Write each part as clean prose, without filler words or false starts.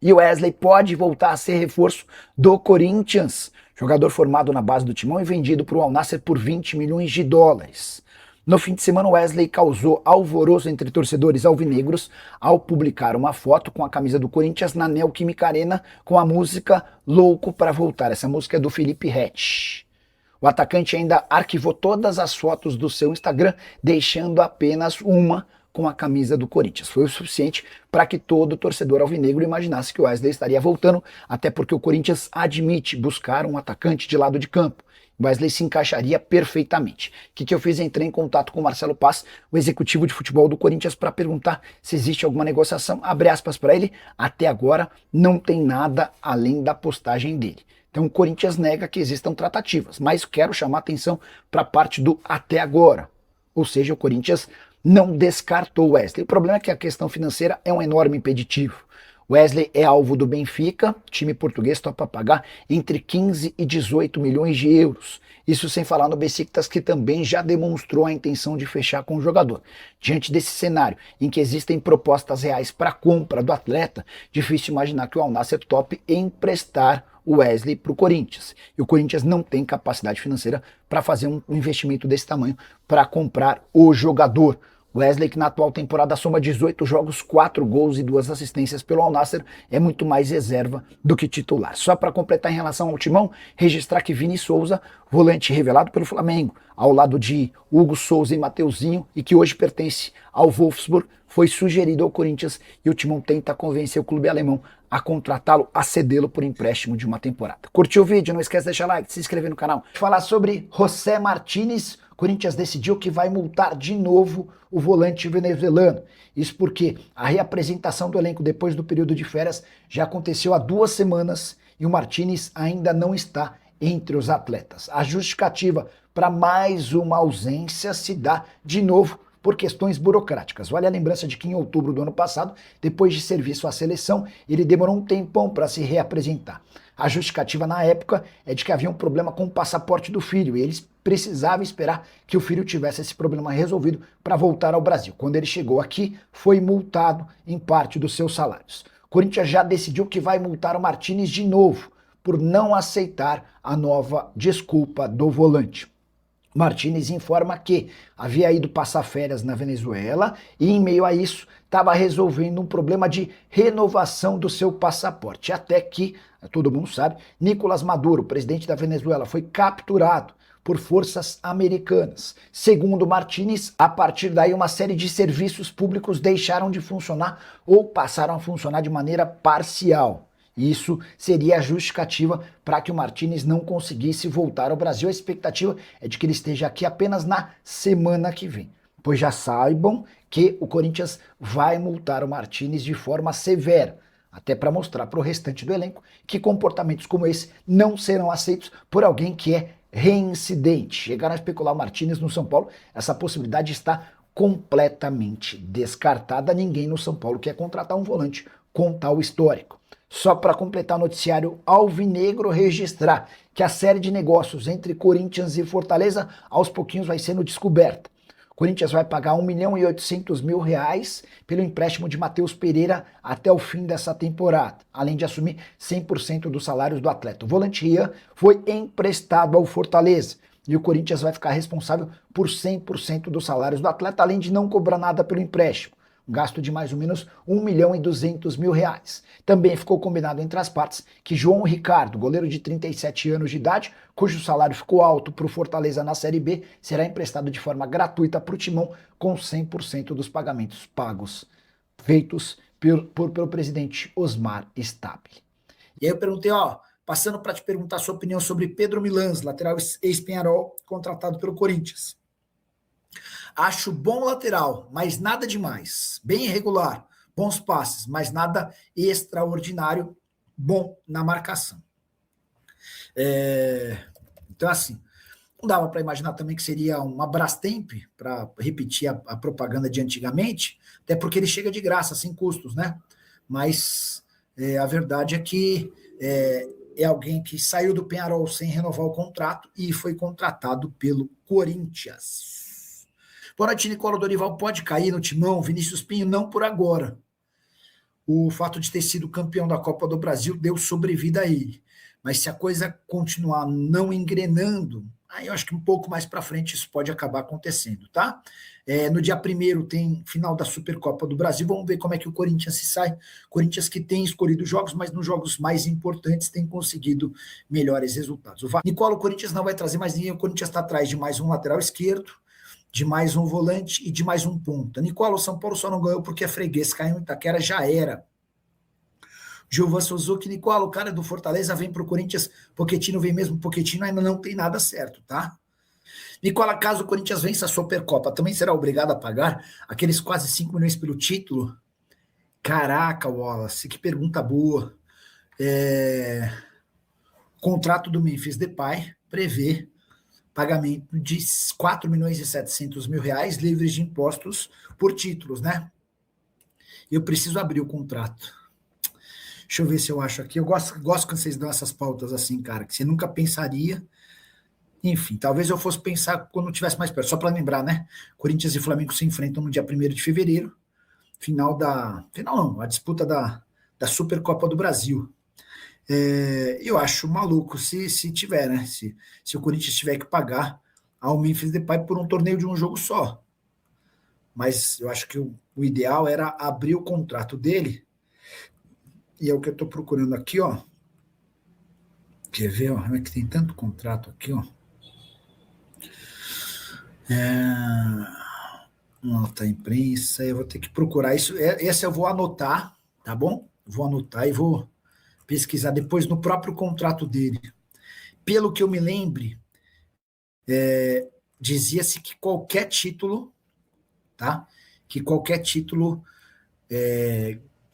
E o Wesley pode voltar a ser reforço do Corinthians. Jogador formado na base do Timão e vendido para o Al Nassr por 20 milhões de dólares. No fim de semana, o Wesley causou alvoroço entre torcedores alvinegros ao publicar uma foto com a camisa do Corinthians na Neoquímica Arena com a música Louco para Voltar. Essa música é do Felipe Ret. O atacante ainda arquivou todas as fotos do seu Instagram, deixando apenas uma com a camisa do Corinthians. Foi o suficiente para que todo torcedor alvinegro imaginasse que o Wesley estaria voltando, até porque o Corinthians admite buscar um atacante de lado de campo. O Wesley se encaixaria perfeitamente. O que eu fiz? Entrei em contato com o Marcelo Paz, o executivo de futebol do Corinthians, para perguntar se existe alguma negociação. Abre aspas para ele, até agora não tem nada além da postagem dele. Então o Corinthians nega que existam tratativas, mas quero chamar atenção para a parte do até agora. Ou seja, o Corinthians não descartou o Wesley. O problema é que a questão financeira é um enorme impeditivo. Wesley é alvo do Benfica, time português topa pagar entre 15 e 18 milhões de euros. Isso sem falar no Besiktas, que também já demonstrou a intenção de fechar com o jogador. Diante desse cenário, em que existem propostas reais para a compra do atleta, difícil imaginar que o Al Nassr tope emprestar o Wesley para o Corinthians. E o Corinthians não tem capacidade financeira para fazer um investimento desse tamanho para comprar o jogador. Wesley, que na atual temporada soma 18 jogos, 4 gols e 2 assistências pelo Al Nassr, é muito mais reserva do que titular. Só para completar em relação ao Timão, registrar que Vini Souza, volante revelado pelo Flamengo, ao lado de Hugo Souza e Mateuzinho, e que hoje pertence ao Wolfsburg, foi sugerido ao Corinthians e o Timão tenta convencer o clube alemão a contratá-lo, a cedê-lo por empréstimo de uma temporada. Curtiu o vídeo? Não esquece de deixar like, de se inscrever no canal. Falar sobre José Martínez. Corinthians decidiu que vai multar de novo o volante venezuelano. Isso porque a reapresentação do elenco depois do período de férias já aconteceu há 2 semanas e o Martínez ainda não está entre os atletas. A justificativa para mais uma ausência se dá de novo por questões burocráticas. Vale a lembrança de que em outubro do ano passado, depois de serviço à seleção, ele demorou um tempão para se reapresentar. A justificativa na época é de que havia um problema com o passaporte do filho e eles precisavam esperar que o filho tivesse esse problema resolvido para voltar ao Brasil. Quando ele chegou aqui, foi multado em parte dos seus salários. O Corinthians já decidiu que vai multar o Martínez de novo por não aceitar a nova desculpa do volante. Martínez informa que havia ido passar férias na Venezuela e, em meio a isso, estava resolvendo um problema de renovação do seu passaporte. Até que, todo mundo sabe, Nicolás Maduro, presidente da Venezuela, foi capturado por forças americanas. Segundo Martínez, a partir daí uma série de serviços públicos deixaram de funcionar ou passaram a funcionar de maneira parcial. Isso seria a justificativa para que o Martínez não conseguisse voltar ao Brasil. A expectativa é de que ele esteja aqui apenas na semana que vem. Pois já saibam que o Corinthians vai multar o Martínez de forma severa, até para mostrar para o restante do elenco que comportamentos como esse não serão aceitos por alguém que é reincidente. Chegaram a especular o Martínez no São Paulo, essa possibilidade está completamente descartada. Ninguém no São Paulo quer contratar um volante com tal histórico. Só para completar o noticiário alvinegro, registrar que a série de negócios entre Corinthians e Fortaleza aos pouquinhos vai sendo descoberta. O Corinthians vai pagar R$ 1.800.000 pelo empréstimo de Matheus Pereira até o fim dessa temporada, além de assumir 100% dos salários do atleta. O volante Rian foi emprestado ao Fortaleza e o Corinthians vai ficar responsável por 100% dos salários do atleta, além de não cobrar nada pelo empréstimo. Um gasto de mais ou menos R$ 1.200.000. Também ficou combinado entre as partes que João Ricardo, goleiro de 37 anos de idade, cujo salário ficou alto para o Fortaleza na Série B, será emprestado de forma gratuita para o Timão, com 100% dos pagamentos pagos, feitos pelo presidente Osmar Stabile. E aí eu perguntei, passando para te perguntar a sua opinião sobre Pedro Milans, lateral ex-Peñarol, contratado pelo Corinthians. Acho bom lateral, mas nada demais. Bem irregular, bons passes, mas nada extraordinário, bom na marcação. Então, assim, não dava para imaginar também que seria uma Brastemp, para repetir a propaganda de antigamente, até porque ele chega de graça, sem custos, né? Mas a verdade é que é alguém que saiu do Peñarol sem renovar o contrato e foi contratado pelo Corinthians. Boa noite, Nicola Dorival pode cair no Timão, Vinícius Pinho não por agora. o fato de ter sido campeão da Copa do Brasil deu sobrevida a ele. Mas se a coisa continuar não engrenando, aí eu acho que um pouco mais para frente isso pode acabar acontecendo, tá? No dia 1º tem final da Supercopa do Brasil, vamos ver como é que o Corinthians se sai. Corinthians que tem escolhido jogos, mas nos jogos mais importantes tem conseguido melhores resultados. Nicola, o Corinthians não vai trazer mais ninguém, o Corinthians está atrás de mais um lateral esquerdo, de mais um volante e de mais um ponta. Nicola, o São Paulo só não ganhou porque é freguês, caiu em Itaquera, já era. Gilvan Suzuki, Nicola, o cara do Fortaleza vem pro Corinthians, Pochettino vem mesmo, Pochettino ainda não tem nada certo, tá? Nicola, caso o Corinthians vença a Supercopa, também será obrigado a pagar aqueles quase 5 milhões pelo título? Caraca, Wallace, que pergunta boa. O contrato do Memphis Depay prevê pagamento de 4 milhões e 700 mil reais livres de impostos por títulos, né? Eu preciso abrir o contrato. Deixa eu ver se eu acho aqui. Eu gosto quando vocês dão essas pautas assim, cara, que você nunca pensaria. Enfim, talvez eu fosse pensar quando estivesse mais perto. Só para lembrar, né? Corinthians e Flamengo se enfrentam no dia 1º de fevereiro. Final não, a disputa da Supercopa do Brasil. Eu acho maluco se tiver, né? Se o Corinthians tiver que pagar ao Memphis Depay por um torneio de um jogo só. Mas eu acho que o ideal era abrir o contrato dele. E é o que eu estou procurando aqui, ó. Quer ver, ó? É que tem tanto contrato aqui, ó. Nota imprensa, eu vou ter que procurar isso. Essa eu vou anotar, tá bom? Vou anotar e vou pesquisar depois no próprio contrato dele. Pelo que eu me lembre, dizia-se que qualquer título, tá? Que qualquer título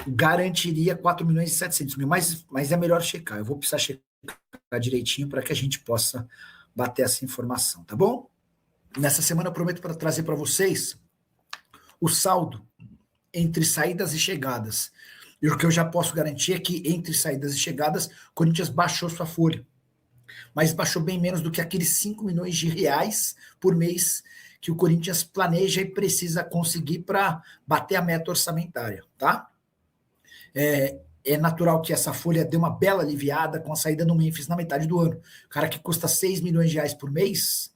garantiria 4 milhões e 700 mil, mas é melhor checar. Eu vou precisar checar direitinho para que a gente possa bater essa informação, tá bom? Nessa semana eu prometo para trazer para vocês o saldo entre saídas e chegadas. E o que eu já posso garantir é que entre saídas e chegadas, o Corinthians baixou sua folha. Mas baixou bem menos do que aqueles 5 milhões de reais por mês que o Corinthians planeja e precisa conseguir para bater a meta orçamentária, tá? É natural que essa folha dê uma bela aliviada com a saída do Memphis na metade do ano. O cara que custa 6 milhões de reais por mês,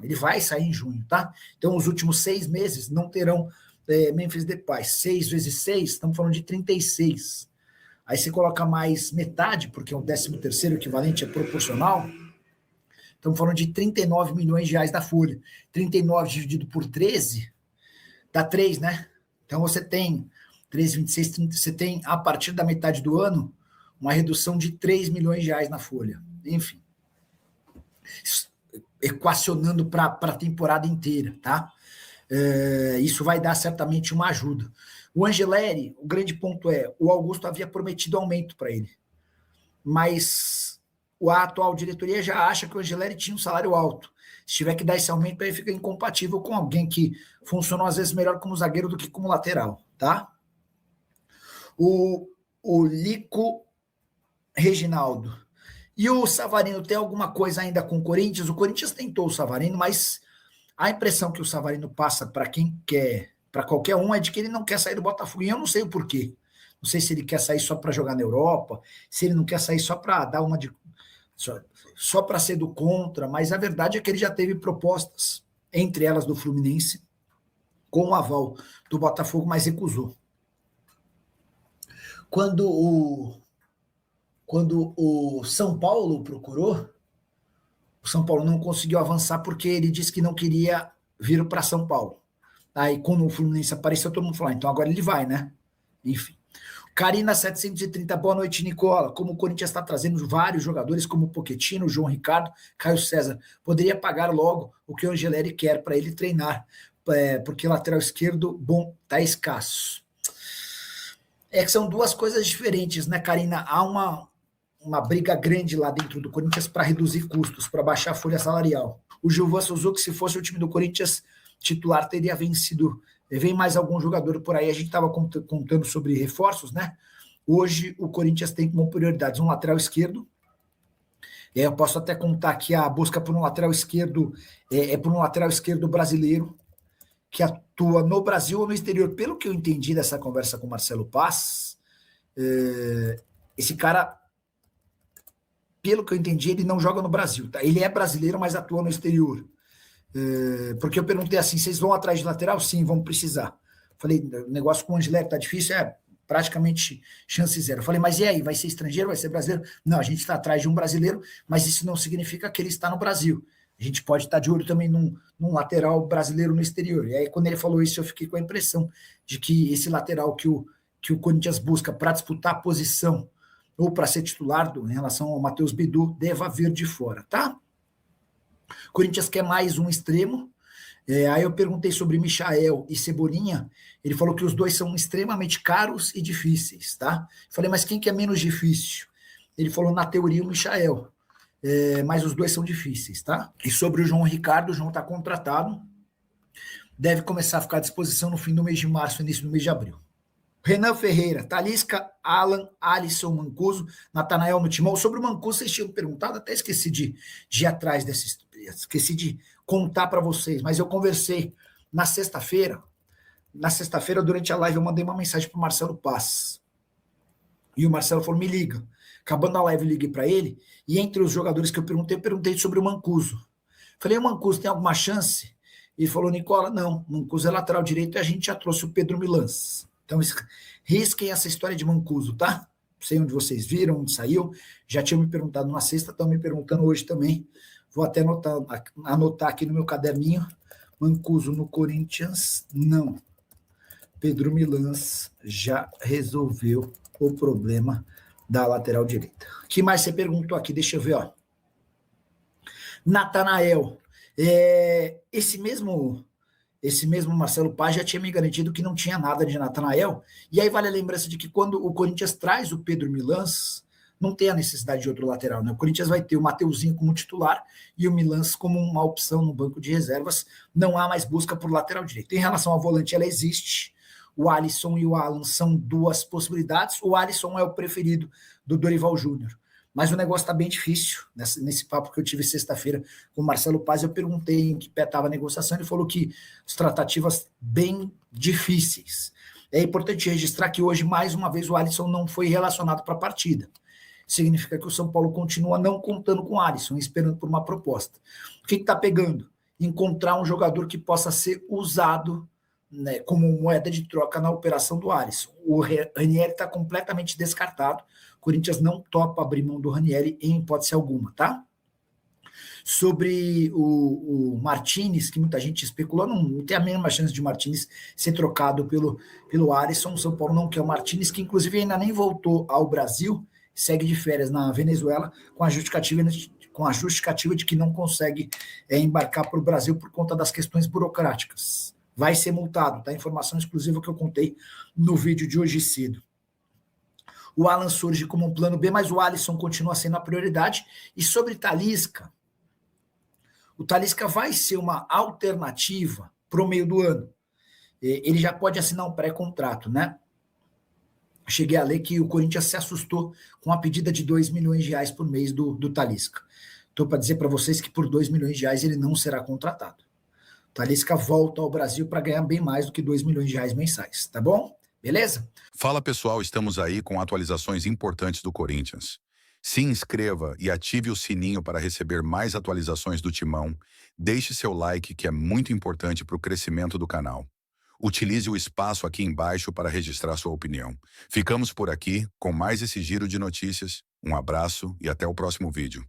ele vai sair em junho, tá? Então, os últimos 6 meses não terão Memphis Depay. 6 vezes 6, estamos falando de 36. Aí você coloca mais metade, porque o 13º equivalente é proporcional, estamos falando de 39 milhões de reais da folha. 39 dividido por 13, dá 3, né? Então, você tem 13, 26, 30, você tem, a partir da metade do ano, uma redução de 3 milhões de reais na folha. Enfim. Equacionando para a temporada inteira, tá? Isso vai dar certamente uma ajuda. O Angeleri, o grande ponto é, o Augusto havia prometido aumento para ele, mas a atual diretoria já acha que o Angeleri tinha um salário alto. Se tiver que dar esse aumento, aí fica incompatível com alguém que funcionou às vezes melhor como zagueiro do que como lateral, tá? O Lico Reginaldo. E o Savarino tem alguma coisa ainda com o Corinthians? O Corinthians tentou o Savarino, mas a impressão que o Savarino passa para quem quer, para qualquer um, é de que ele não quer sair do Botafogo. E eu não sei o porquê. Não sei se ele quer sair só para jogar na Europa, se ele não quer sair só para dar uma de. Só para ser do contra, mas a verdade é que ele já teve propostas, entre elas do Fluminense, com o aval do Botafogo, mas recusou. Quando o São Paulo procurou, o São Paulo não conseguiu avançar porque ele disse que não queria vir para São Paulo. Aí, quando o Fluminense apareceu, todo mundo falou, então agora ele vai, né? Enfim. Karina 730, boa noite, Nicola. Como o Corinthians está trazendo vários jogadores, como o Pochettino, João Ricardo, Caio César, poderia pagar logo o que o Angeleri quer para ele treinar, porque lateral esquerdo, bom, tá escasso. Que são duas coisas diferentes, né, Karina? Há uma briga grande lá dentro do Corinthians para reduzir custos, para baixar a folha salarial. O Gilvan Suzuki, se fosse o time do Corinthians titular, teria vencido. Vem mais algum jogador por aí, a gente estava contando sobre reforços, né? Hoje o Corinthians tem como prioridades um lateral esquerdo. Eu posso até contar que a busca por um lateral esquerdo por um lateral esquerdo brasileiro. que atua no Brasil ou no exterior. Pelo que eu entendi dessa conversa com o Marcelo Paz, esse cara, pelo que eu entendi, ele não joga no Brasil. Tá? Ele é brasileiro, mas atua no exterior. Porque eu perguntei assim, vocês vão atrás de lateral? Sim, vamos precisar. Falei, o negócio com o Angelé tá difícil, praticamente chance zero. Falei, mas e aí, vai ser estrangeiro, vai ser brasileiro? Não, a gente está atrás de um brasileiro, mas isso não significa que ele está no Brasil. A gente pode estar de olho também num lateral brasileiro no exterior. E aí, quando ele falou isso, eu fiquei com a impressão de que esse lateral que o Corinthians busca para disputar a posição ou para ser titular em relação ao Matheus Bidu, deva vir de fora, tá? O Corinthians quer mais um extremo. Aí eu perguntei sobre Michael e Cebolinha. Ele falou que os dois são extremamente caros e difíceis, tá? Falei, mas quem que é menos difícil? Ele falou, na teoria, o Michael. Mas os dois são difíceis, tá? E sobre o João Ricardo, o João está contratado. Deve começar a ficar à disposição no fim do mês de março, início do mês de abril. Renan Ferreira, Talisca, Alan, Alisson, Mancuso, Natanael no Timão. Sobre o Mancuso, vocês tinham perguntado, até esqueci de ir atrás desses. Esqueci de contar para vocês, mas eu conversei na sexta-feira. Na sexta-feira, durante a live, eu mandei uma mensagem para o Marcelo Paz. E o Marcelo falou: me liga. Acabando a live, eu liguei para ele. E entre os jogadores que eu perguntei sobre o Mancuso. Falei: o Mancuso tem alguma chance? Ele falou: Nicola, não. O Mancuso é lateral direito e a gente já trouxe o Pedro Milans. Então, risquem essa história de Mancuso, tá? Não sei onde vocês viram, onde saiu. Já tinham me perguntado na sexta, estão me perguntando hoje também. Vou até anotar aqui no meu caderninho. Mancuso no Corinthians, não. Pedro Milans já resolveu o problema da lateral direita. O que mais você perguntou aqui? Deixa eu ver, ó. Natanael. Esse mesmo Marcelo Paz já tinha me garantido que não tinha nada de Natanael. E aí vale a lembrança de que quando o Corinthians traz o Pedro Milans, não tem a necessidade de outro lateral, né? O Corinthians vai ter o Mateuzinho como titular e o Milans como uma opção no banco de reservas. Não há mais busca por lateral direito. Em relação ao volante, ela existe. O Alisson e o Alan são duas possibilidades. O Alisson é o preferido do Dorival Júnior. Mas o negócio está bem difícil. Nesse papo que eu tive sexta-feira com o Marcelo Paz, eu perguntei em que pé estava a negociação. Ele falou que as tratativas bem difíceis. É importante registrar que hoje, mais uma vez, o Alisson não foi relacionado para a partida. Significa que o São Paulo continua não contando com o Alisson, esperando por uma proposta. O que está pegando? Encontrar um jogador que possa ser usado, né, como moeda de troca na operação do Alisson. O Ranieri está completamente descartado. O Corinthians não topa abrir mão do Ranieri em hipótese alguma, tá? Sobre o Martinez, que muita gente especulou, não tem a mínima chance de Martinez ser trocado pelo Alisson. O São Paulo não quer o Martinez, que inclusive ainda nem voltou ao Brasil, segue de férias na Venezuela com a justificativa de que não consegue embarcar para o Brasil por conta das questões burocráticas. Vai ser multado, tá? Informação exclusiva que eu contei no vídeo de hoje cedo. O Alan surge como um plano B, mas o Alisson continua sendo a prioridade. E sobre Talisca, o Talisca vai ser uma alternativa para o meio do ano. Ele já pode assinar um pré-contrato, né? Cheguei a ler que o Corinthians se assustou com a pedida de R$2 milhões por mês do Talisca. Estou para dizer para vocês que por R$2 milhões ele não será contratado. O Talisca volta ao Brasil para ganhar bem mais do que R$2 milhões mensais, tá bom? Beleza? Fala pessoal, estamos aí com atualizações importantes do Corinthians. Se inscreva e ative o sininho para receber mais atualizações do Timão. Deixe seu like, que é muito importante para o crescimento do canal. Utilize o espaço aqui embaixo para registrar sua opinião. Ficamos por aqui com mais esse giro de notícias. Um abraço e até o próximo vídeo.